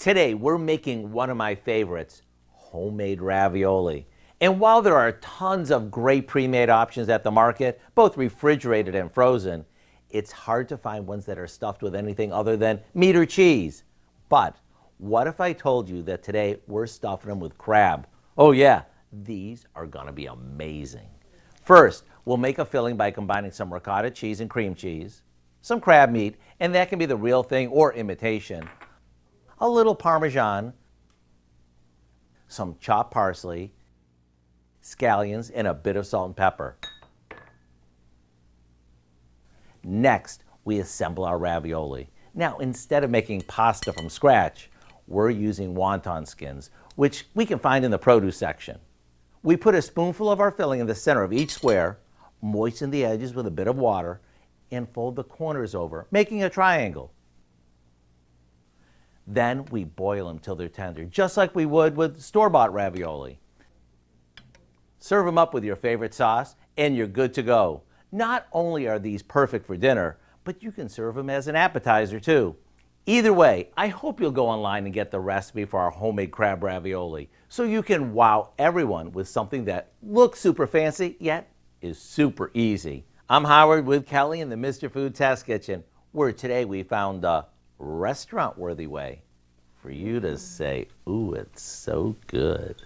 Today, we're making one of my favorites, homemade ravioli. And while there are tons of great pre-made options at the market, both refrigerated and frozen, it's hard to find ones that are stuffed with anything other than meat or cheese. But what if I told you that today we're stuffing them with crab? Oh yeah, these are gonna be amazing. First, we'll make a filling by combining some ricotta cheese and cream cheese, some crab meat, and that can be the real thing or imitation, a little Parmesan, some chopped parsley, scallions, and a bit of salt and pepper. Next, we assemble our ravioli. Now, instead of making pasta from scratch, we're using wonton skins, which we can find in the produce section. We put a spoonful of our filling in the center of each square, moisten the edges with a bit of water, and fold the corners over, making a triangle. Then we boil them till they're tender, just like we would with store-bought ravioli. Serve them up with your favorite sauce, and you're good to go. Not only are these perfect for dinner, but you can serve them as an appetizer too. Either way, I hope you'll go online and get the recipe for our homemade crab ravioli so you can wow everyone with something that looks super fancy, yet is super easy. I'm Howard with Kelly in the Mr. Food Test Kitchen, where today we found a restaurant-worthy way for you to say, ooh, it's so good.